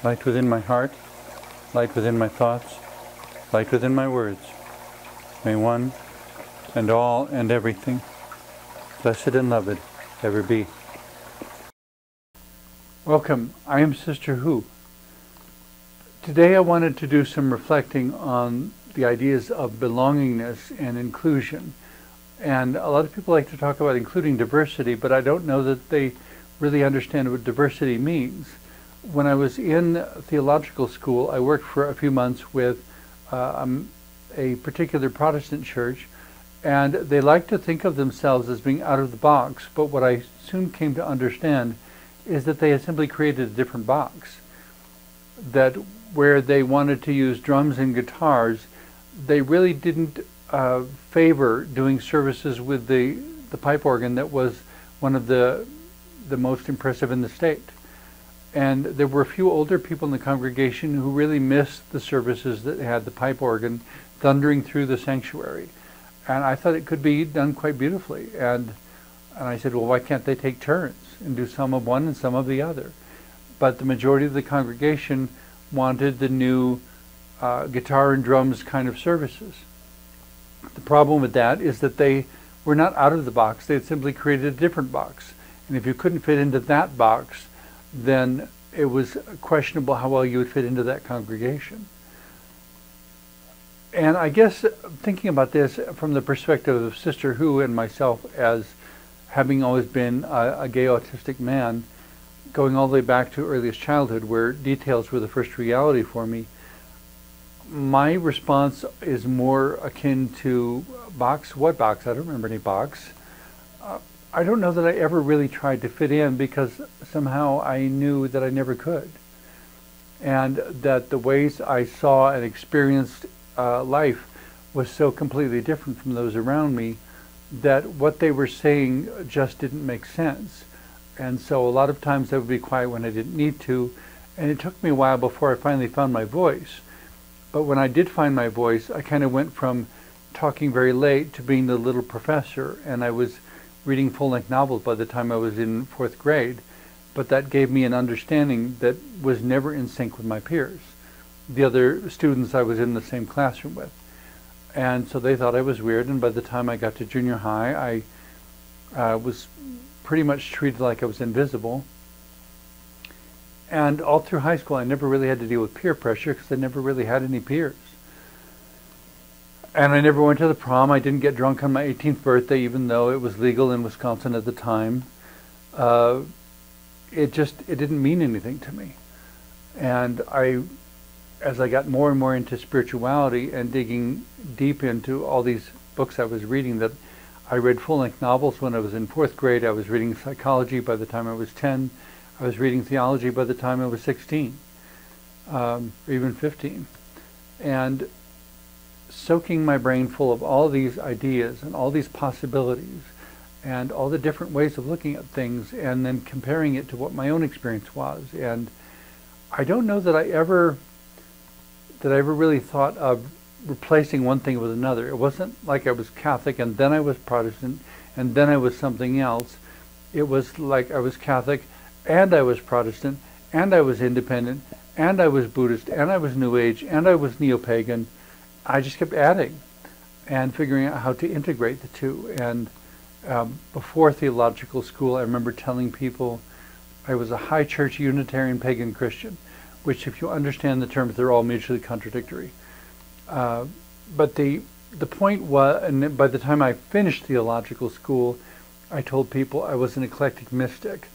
light within my heart, light within my thoughts, light within my words. May one and all and everything, blessed and loved, ever be. Welcome, I am Sister Who. Today I wanted to do some reflecting on the ideas of belongingness and inclusion. And a lot of people like to talk about including diversity, but I don't know that they really understand what diversity means. When I was in theological school, I worked for a few months with a particular Protestant church, and they like to think of themselves as being out of the box, but what I soon came to understand is that they had simply created a different box. That where they wanted to use drums and guitars, they really didn't favor doing services with the pipe organ that was one of the most impressive in the state. And there were a few older people in the congregation who really missed the services that had the pipe organ thundering through the sanctuary. And I thought it could be done quite beautifully. And I said, well, why can't they take turns and do some of one and some of the other? But the majority of the congregation wanted the new guitar and drums kind of services. The problem with that is that they were not out of the box. They had simply created a different box. And if you couldn't fit into that box, then it was questionable how well you would fit into that congregation. And I guess thinking about this from the perspective of Sister Who and myself as having always been a gay autistic man, going all the way back to earliest childhood where details were the first reality for me, my response is more akin to box. What box? I don't remember any box. I don't know that I ever really tried to fit in because somehow I knew that I never could. And that the ways I saw and experienced life was so completely different from those around me that what they were saying just didn't make sense. And so a lot of times I would be quiet when I didn't need to, and it took me a while before I finally found my voice. But when I did find my voice, I kind of went from talking very late to being the little professor, and I was reading full-length novels by the time I was in 4th grade. But that gave me an understanding that was never in sync with my peers, the other students I was in the same classroom with. And so they thought I was weird, and by the time I got to junior high, I was pretty much treated like I was invisible. And all through high school, I never really had to deal with peer pressure because I never really had any peers. And I never went to the prom. I didn't get drunk on my 18th birthday, even though it was legal in Wisconsin at the time. It didn't mean anything to me. And as I got more and more into spirituality and digging deep into all these books I was reading, that I read full-length novels when I was in 4th grade. I was reading psychology by the time I was 10. I was reading theology by the time I was 16, or even 15. And soaking my brain full of all these ideas and all these possibilities and all the different ways of looking at things, and then comparing it to what my own experience was. And I don't know that I ever really thought of replacing one thing with another. It wasn't like I was Catholic and then I was Protestant and then I was something else. It was like I was Catholic and I was Protestant and I was independent and I was Buddhist and I was New Age and I was neo-pagan. I just kept adding and figuring out how to integrate the two. And before theological school, I remember telling people I was a high church Unitarian pagan Christian, which, if you understand the terms, they're all mutually contradictory. But the point was, and by the time I finished theological school, I told people I was an eclectic mystic,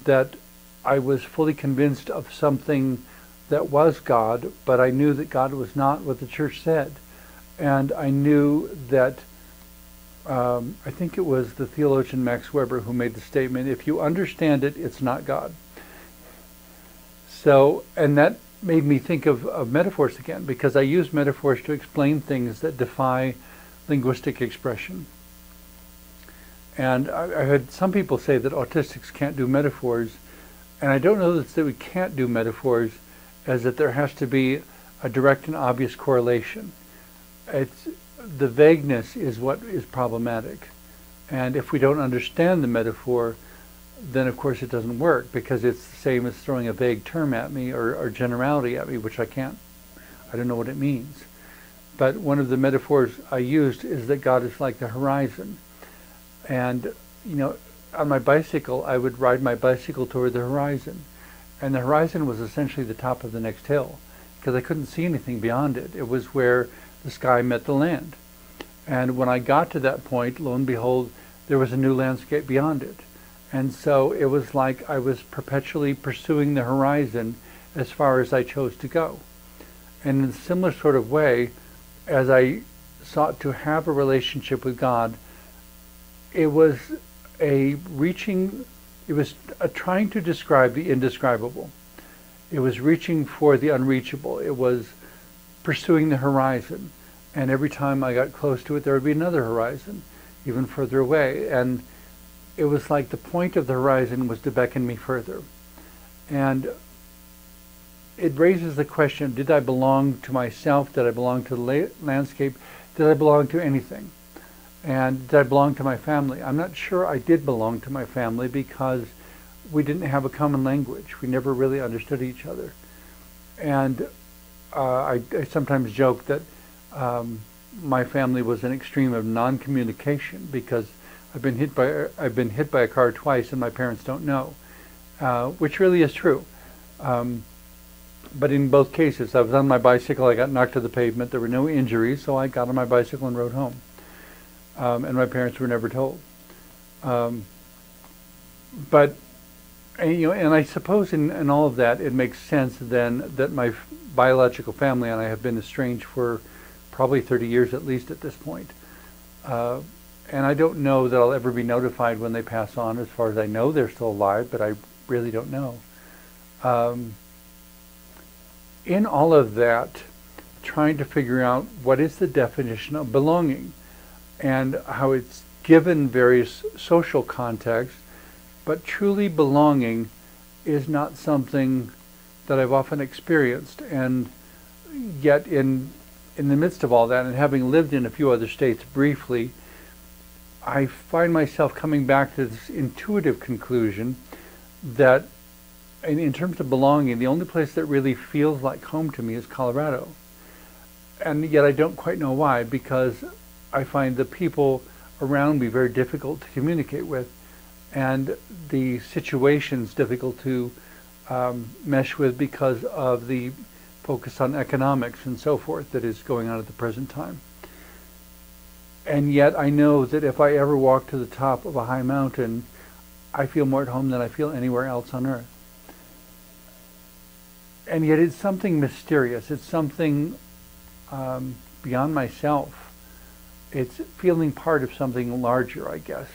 that I was fully convinced of something that was God, but I knew that God was not what the church said. And I knew that, I think it was the theologian Max Weber who made the statement, if you understand it, it's not God. So, and that made me think of metaphors again, because I use metaphors to explain things that defy linguistic expression. And I heard some people say that autistics can't do metaphors, and I don't know that we can't do metaphors, as that there has to be a direct and obvious correlation. The vagueness is what is problematic. And if we don't understand the metaphor, then of course it doesn't work, because it's the same as throwing a vague term at me, or generality at me, which I don't know what it means. But one of the metaphors I used is that God is like the horizon. And, on my bicycle, I would ride my bicycle toward the horizon. And the horizon was essentially the top of the next hill, because I couldn't see anything beyond it. It was where the sky met the land. And when I got to that point, lo and behold, there was a new landscape beyond it. And so it was like I was perpetually pursuing the horizon as far as I chose to go. And in a similar sort of way, as I sought to have a relationship with God, it was a trying to describe the indescribable. It was reaching for the unreachable. It was pursuing the horizon. And every time I got close to it, there would be another horizon, even further away. And it was like the point of the horizon was to beckon me further. And it raises the question, did I belong to myself? Did I belong to the landscape? Did I belong to anything? And did I belong to my family? I'm not sure I did belong to my family, because we didn't have a common language. We never really understood each other. And I sometimes joke that my family was an extreme of non-communication, because I've been hit by a car twice and my parents don't know, which really is true. But in both cases, I was on my bicycle, I got knocked to the pavement, there were no injuries, so I got on my bicycle and rode home. And my parents were never told. But and I suppose in all of that, it makes sense then that my biological family and I have been estranged for probably 30 years at least at this point. And I don't know that I'll ever be notified when they pass on. As far as I know, they're still alive, but I really don't know. In all of that, trying to figure out what is the definition of belonging, and how it's given various social contexts, but truly belonging is not something that I've often experienced. And yet in the midst of all that, and having lived in a few other states briefly, I find myself coming back to this intuitive conclusion that in terms of belonging, the only place that really feels like home to me is Colorado. And yet I don't quite know why, because I find the people around me very difficult to communicate with, and the situations difficult to mesh with because of the focus on economics and so forth that is going on at the present time. And yet I know that if I ever walk to the top of a high mountain, I feel more at home than I feel anywhere else on earth. And yet it's something mysterious. It's something beyond myself. It's feeling part of something larger, I guess.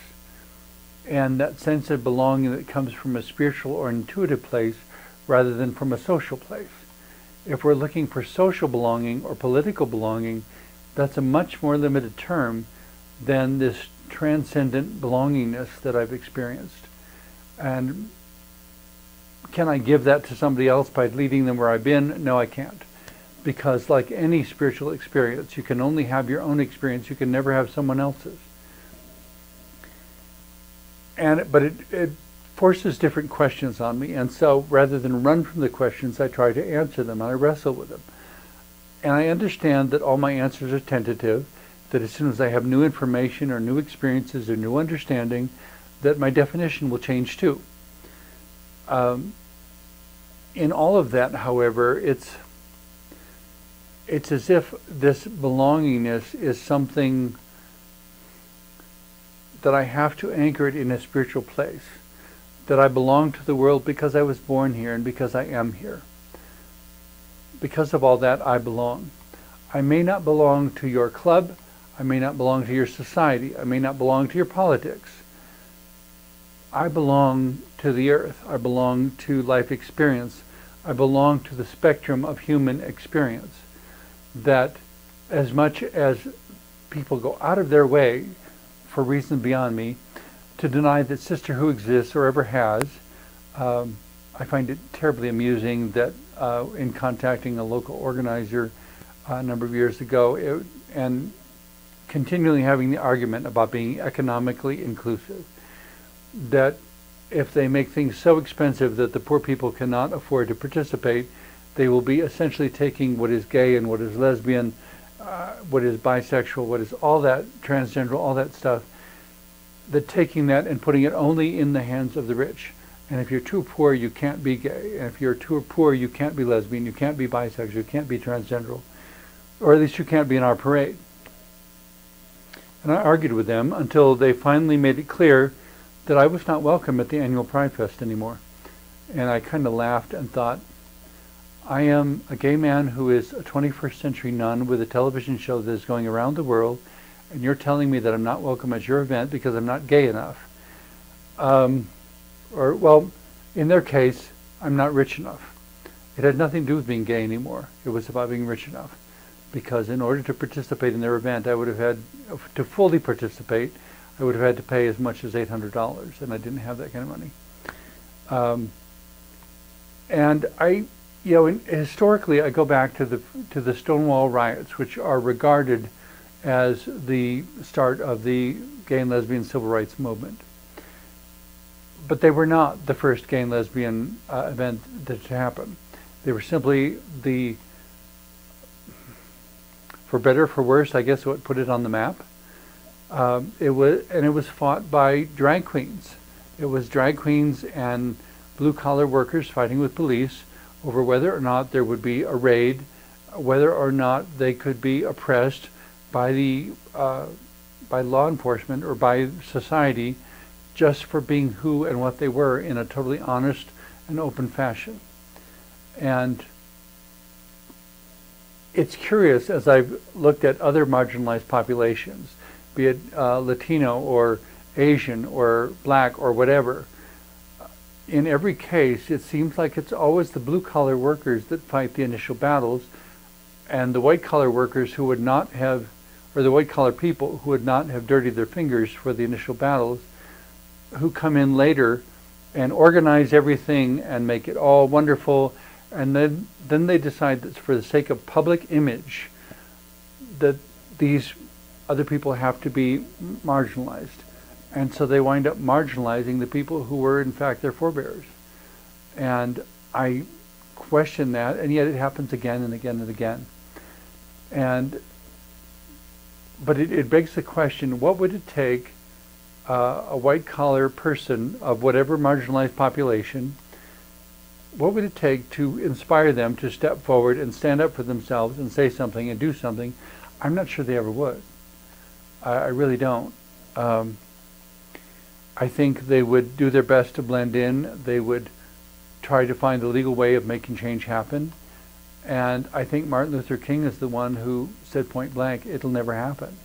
And that sense of belonging that comes from a spiritual or intuitive place rather than from a social place. If we're looking for social belonging or political belonging, that's a much more limited term than this transcendent belongingness that I've experienced. And can I give that to somebody else by leading them where I've been? No, I can't. Because like any spiritual experience, you can only have your own experience. You can never have someone else's. But it forces different questions on me. And so rather than run from the questions, I try to answer them and I wrestle with them. And I understand that all my answers are tentative, that as soon as I have new information or new experiences or new understanding, that my definition will change too. In all of that, however, it's as if this belongingness is something that I have to anchor it in a spiritual place, that I belong to the world because I was born here and because I am here. Because of all that, I belong. I may not belong to your club, I may not belong to your society, I may not belong to your politics. I belong to the earth, I belong to life experience, I belong to the spectrum of human experience. That as much as people go out of their way, for reasons beyond me, to deny that sisterhood exists or ever has, I find it terribly amusing that in contacting a local organizer a number of years ago, and continually having the argument about being economically inclusive, that if they make things so expensive that the poor people cannot afford to participate, they will be essentially taking what is gay and what is lesbian, what is bisexual, what is all that, transgender, all that stuff, that taking that and putting it only in the hands of the rich. And if you're too poor, you can't be gay. And if you're too poor, you can't be lesbian, you can't be bisexual, you can't be transgender, or at least you can't be in our parade. And I argued with them until they finally made it clear that I was not welcome at the annual Pride Fest anymore. And I kind of laughed and thought, I am a gay man who is a 21st century nun with a television show that is going around the world, and you're telling me that I'm not welcome at your event because I'm not gay enough. Or, well, in their case, I'm not rich enough. It had nothing to do with being gay anymore. It was about being rich enough. Because in order to participate in their event, I would have had, to fully participate, I would have had to pay as much as $800, and I didn't have that kind of money. And I, historically, I go back to the Stonewall riots, which are regarded as the start of the gay and lesbian civil rights movement. But they were not the first gay and lesbian event that happened. They were simply the, for better or for worse, I guess what put it on the map. It was fought by drag queens. It was drag queens and blue-collar workers fighting with police over whether or not there would be a raid, whether or not they could be oppressed by the by law enforcement or by society just for being who and what they were in a totally honest and open fashion. And it's curious, as I've looked at other marginalized populations, be it Latino or Asian or black or whatever, in every case it seems like it's always the blue-collar workers that fight the initial battles, and the white-collar workers who would not have, or the white-collar people who would not have dirtied their fingers for the initial battles, who come in later and organize everything and make it all wonderful, and then they decide that for the sake of public image that these other people have to be marginalized. And so they wind up marginalizing the people who were in fact their forebears. And I question that, and yet it happens again and again and again. But it begs the question, what would it take a white-collar person of whatever marginalized population, what would it take to inspire them to step forward and stand up for themselves and say something and do something? I'm not sure they ever would. I really don't. I think they would do their best to blend in. They would try to find a legal way of making change happen. And I think Martin Luther King is the one who said point blank, it'll never happen.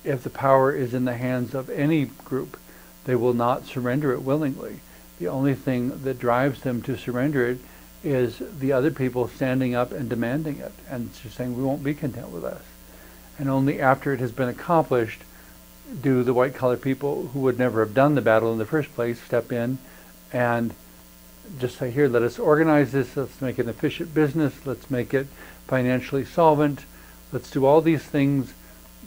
If the power is in the hands of any group, they will not surrender it willingly. The only thing that drives them to surrender it is the other people standing up and demanding it and just saying, we won't be content with us. And only after it has been accomplished do the white-collar people who would never have done the battle in the first place step in and just say, here, let us organize this, let's make it an efficient business, let's make it financially solvent, let's do all these things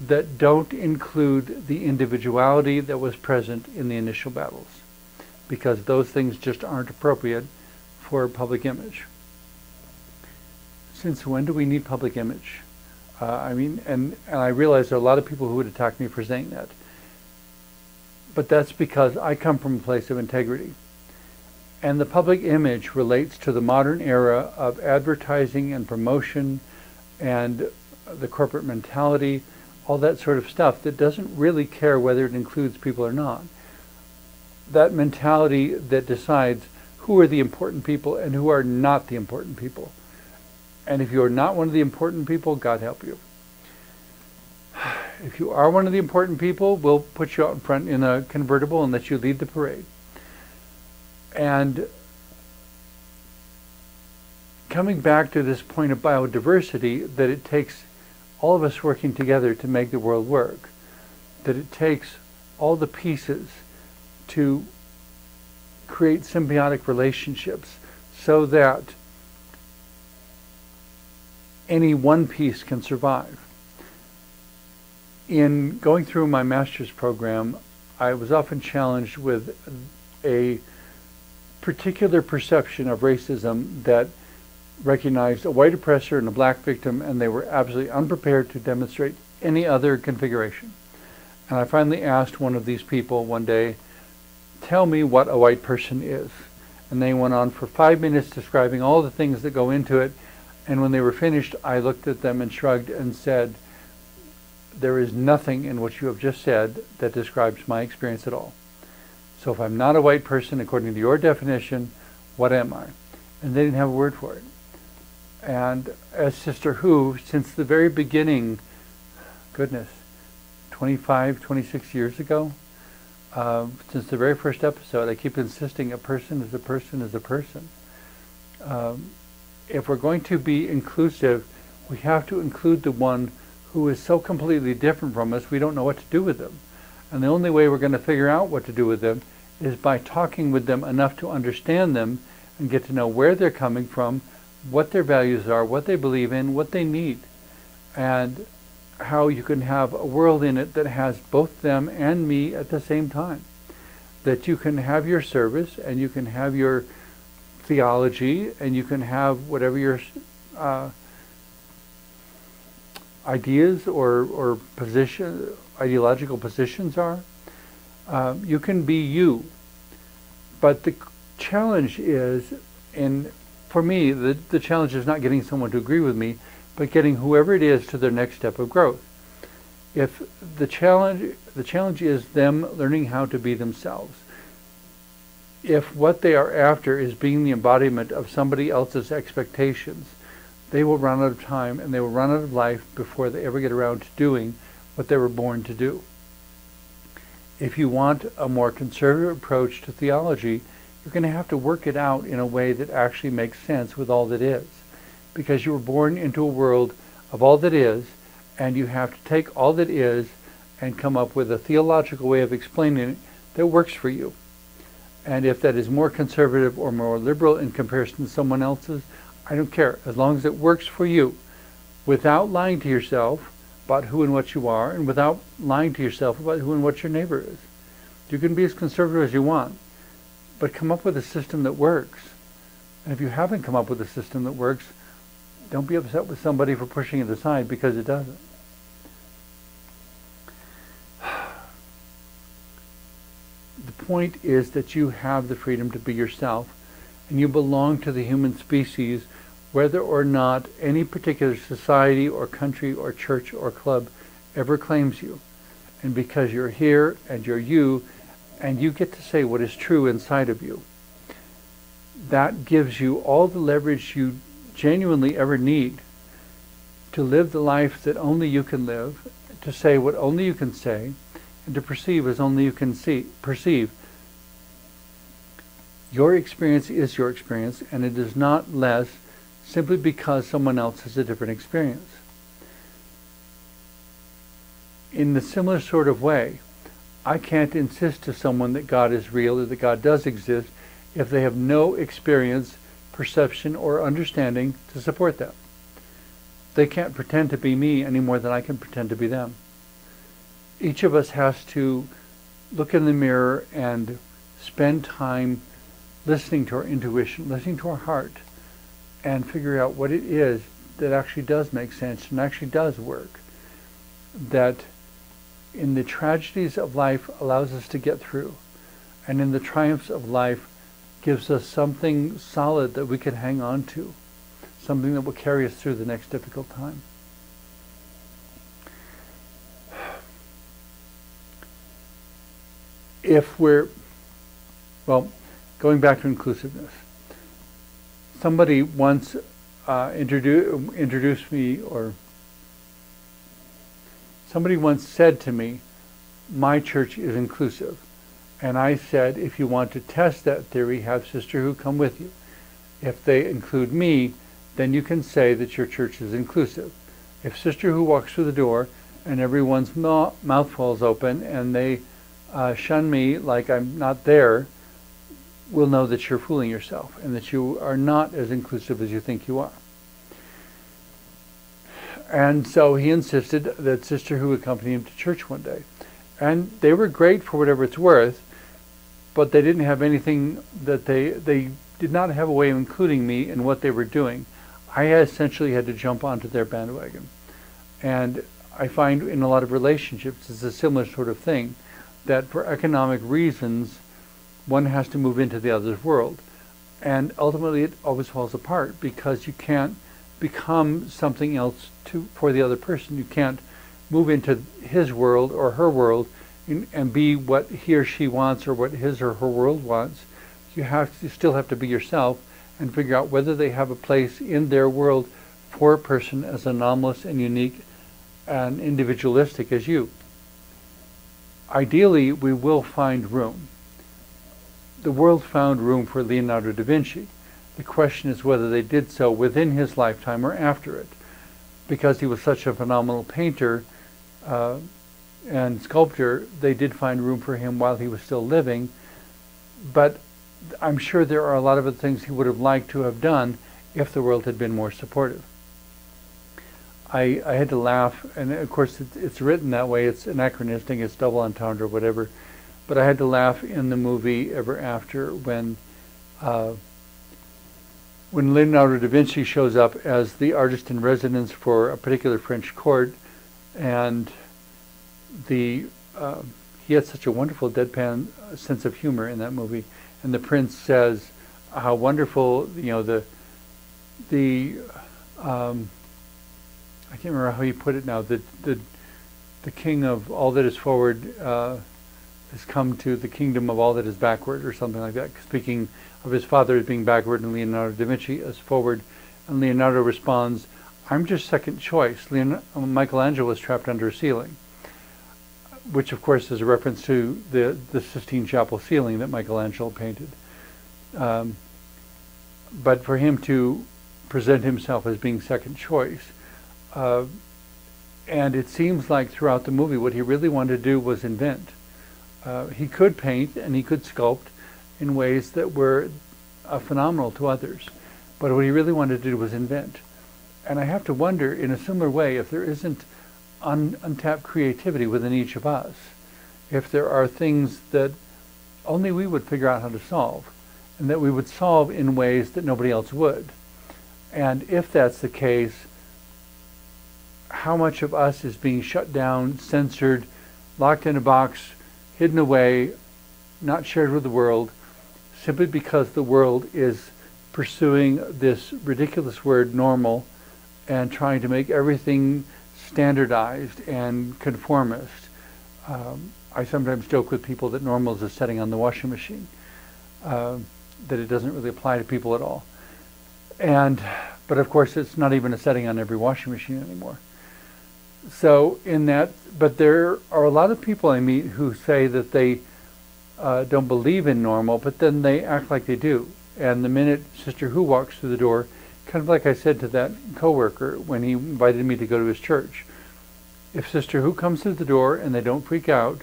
that don't include the individuality that was present in the initial battles, because those things just aren't appropriate for public image. Since when do we need public image? I mean, and I realize there are a lot of people who would attack me for saying that. But that's because I come from a place of integrity. And the public image relates to the modern era of advertising and promotion and the corporate mentality, all that sort of stuff that doesn't really care whether it includes people or not. That mentality that decides who are the important people and who are not the important people. And if you are not one of the important people, God help you. If you are one of the important people, we'll put you out in front in a convertible and let you lead the parade. And coming back to this point of biodiversity, that it takes all of us working together to make the world work, that it takes all the pieces to create symbiotic relationships so that any one piece can survive. In going through my master's program, I was often challenged with a particular perception of racism that recognized a white oppressor and a black victim, and they were absolutely unprepared to demonstrate any other configuration. And I finally asked one of these people one day, tell me what a white person is. And they went on for 5 minutes describing all the things that go into it. And when they were finished, I looked at them and shrugged and said, there is nothing in what you have just said that describes my experience at all. So if I'm not a white person, according to your definition, what am I? And they didn't have a word for it. And as Sister Who, since the very beginning, goodness, 25, 26 years ago, since the very first episode, I keep insisting a person is a person is a person. If we're going to be inclusive, we have to include the one who is so completely different from us, we don't know what to do with them. And the only way we're going to figure out what to do with them is by talking with them enough to understand them and get to know where they're coming from, what their values are, what they believe in, what they need, and how you can have a world in it that has both them and me at the same time. That you can have your service, and you can have your theology, and you can have whatever your ideas or ideological positions are. You can be you. But the challenge is, for me, the challenge is not getting someone to agree with me, but getting whoever it is to their next step of growth. If the challenge is them learning how to be themselves. If what they are after is being the embodiment of somebody else's expectations, they will run out of time and they will run out of life before they ever get around to doing what they were born to do. If you want a more conservative approach to theology, you're going to have to work it out in a way that actually makes sense with all that is. Because you were born into a world of all that is, and you have to take all that is and come up with a theological way of explaining it that works for you. And if that is more conservative or more liberal in comparison to someone else's, I don't care, as long as it works for you, without lying to yourself about who and what you are, and without lying to yourself about who and what your neighbor is. You can be as conservative as you want, but come up with a system that works. And if you haven't come up with a system that works, don't be upset with somebody for pushing it aside because it doesn't. The point is that you have the freedom to be yourself, and you belong to the human species, whether or not any particular society or country or church or club ever claims you. And because you're here and you're you, and you get to say what is true inside of you, that gives you all the leverage you genuinely ever need to live the life that only you can live, to say what only you can say, and to perceive as only you can perceive. Your experience is your experience, and it is not less simply because someone else has a different experience. In the similar sort of way, I can't insist to someone that God is real or that God does exist if they have no experience, perception, or understanding to support that. They can't pretend to be me any more than I can pretend to be them. Each of us has to look in the mirror and spend time listening to our intuition, listening to our heart, and figure out what it is that actually does make sense and actually does work. That in the tragedies of life allows us to get through, and in the triumphs of life gives us something solid that we can hang on to, something that will carry us through the next difficult time. If we're, well, going back to inclusiveness, somebody once introduced me, or somebody once said to me, my church is inclusive. And I said, if you want to test that theory, have Sister Who come with you. If they include me, then you can say that your church is inclusive. If Sister Who walks through the door and everyone's mouth falls open and they shun me like I'm not there, we'll know that you're fooling yourself and that you are not as inclusive as you think you are. And so he insisted that Sister Who accompany him to church one day. And they were great for whatever it's worth, but they didn't have anything that they did not have a way of including me in what they were doing. I essentially had to jump onto their bandwagon. And I find in a lot of relationships it's a similar sort of thing, that for economic reasons one has to move into the other's world. And ultimately it always falls apart because you can't become something else for the other person. You can't move into his world or her world and be what he or she wants or what his or her world wants. You still have to be yourself and figure out whether they have a place in their world for a person as anomalous and unique and individualistic as you. Ideally, we will find room. The world found room for Leonardo da Vinci. The question is whether they did so within his lifetime or after it. Because he was such a phenomenal painter and sculptor, they did find room for him while he was still living. But I'm sure there are a lot of other things he would have liked to have done if the world had been more supportive. I had to laugh, and of course it's written that way, it's anachronistic, it's double entendre, whatever, but I had to laugh in the movie Ever After when Leonardo da Vinci shows up as the artist in residence for a particular French court, and he had such a wonderful deadpan sense of humor in that movie, and the prince says how wonderful, I can't remember how he put it now, the king of all that is forward has come to the kingdom of all that is backward, or something like that, speaking of his father as being backward and Leonardo da Vinci as forward. And Leonardo responds, I'm just second choice. Michelangelo was trapped under a ceiling, which of course is a reference to the Sistine Chapel ceiling that Michelangelo painted. But for him to present himself as being second choice, and it seems like throughout the movie what he really wanted to do was invent. He could paint and he could sculpt in ways that were phenomenal to others, but what he really wanted to do was invent. And I have to wonder, in a similar way, if there isn't untapped creativity within each of us, if there are things that only we would figure out how to solve, and that we would solve in ways that nobody else would. And if that's the case, how much of us is being shut down, censored, locked in a box, hidden away, not shared with the world, simply because the world is pursuing this ridiculous word normal and trying to make everything standardized and conformist. I sometimes joke with people that normal is a setting on the washing machine, that it doesn't really apply to people at all. But of course it's not even a setting on every washing machine anymore. So but there are a lot of people I meet who say that they don't believe in normal, but then they act like they do. And the minute Sister Who walks through the door, kind of like I said to that coworker when he invited me to go to his church, if Sister Who comes through the door and they don't freak out,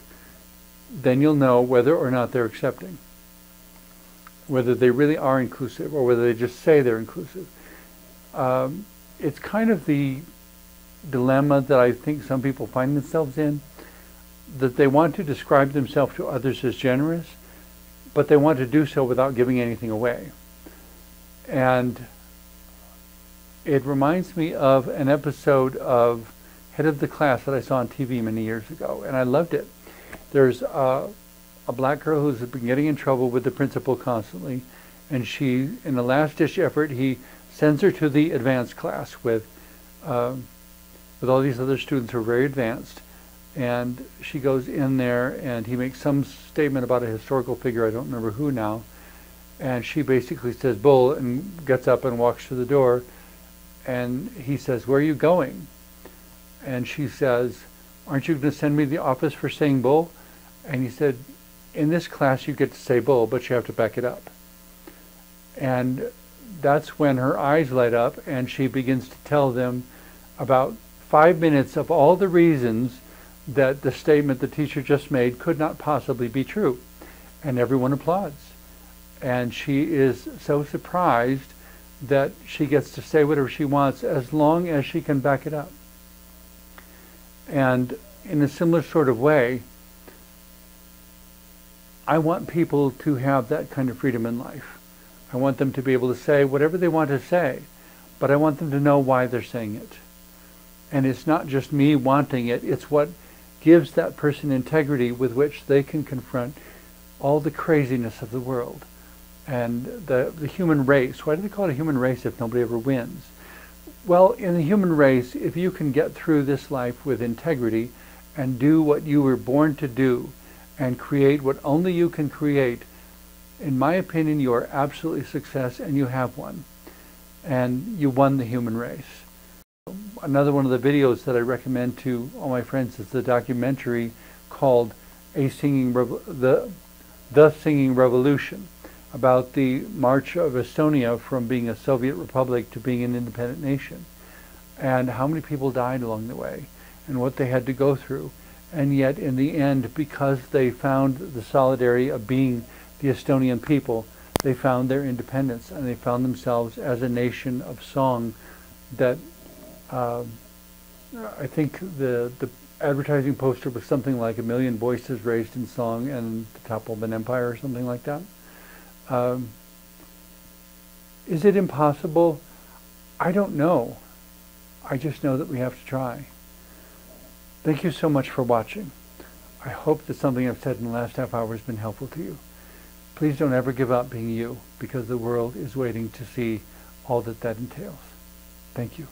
then you'll know whether or not they're accepting, whether they really are inclusive or whether they just say they're inclusive. It's kind of the dilemma that I think some people find themselves in, that they want to describe themselves to others as generous, but they want to do so without giving anything away. And it reminds me of an episode of Head of the Class that I saw on TV many years ago, and I loved it. There's a black girl who's been getting in trouble with the principal constantly, and she, in a last-ditch effort, he sends her to the advanced class with all these other students who are very advanced, and she goes in there and he makes some statement about a historical figure, I don't remember who now, and she basically says bull and gets up and walks to the door, and he says, where are you going? And she says, aren't you going to send me to the office for saying bull? And he said, in this class you get to say bull, but you have to back it up. And that's when her eyes light up and she begins to tell them about 5 minutes of all the reasons that the statement the teacher just made could not possibly be true. And everyone applauds. And she is so surprised that she gets to say whatever she wants as long as she can back it up. And in a similar sort of way, I want people to have that kind of freedom in life. I want them to be able to say whatever they want to say, but I want them to know why they're saying it. And it's not just me wanting it, it's what gives that person integrity with which they can confront all the craziness of the world and the human race. Why do they call it a human race if nobody ever wins? Well, in the human race, if you can get through this life with integrity and do what you were born to do and create what only you can create, in my opinion, you are absolutely success, and you have won. And you won the human race. Another one of the videos that I recommend to all my friends is the documentary called The Singing Revolution, about the march of Estonia from being a Soviet republic to being an independent nation, and how many people died along the way, and what they had to go through. And yet, in the end, because they found the solidarity of being the Estonian people, they found their independence, and they found themselves as a nation of song that I think the advertising poster was something like 1 million voices raised in song and the topple of an empire or something like that. Is it impossible? I don't know. I just know that we have to try. Thank you so much for watching. I hope that something I've said in the last half hour has been helpful to you. Please don't ever give up being you, because the world is waiting to see all that entails. Thank you.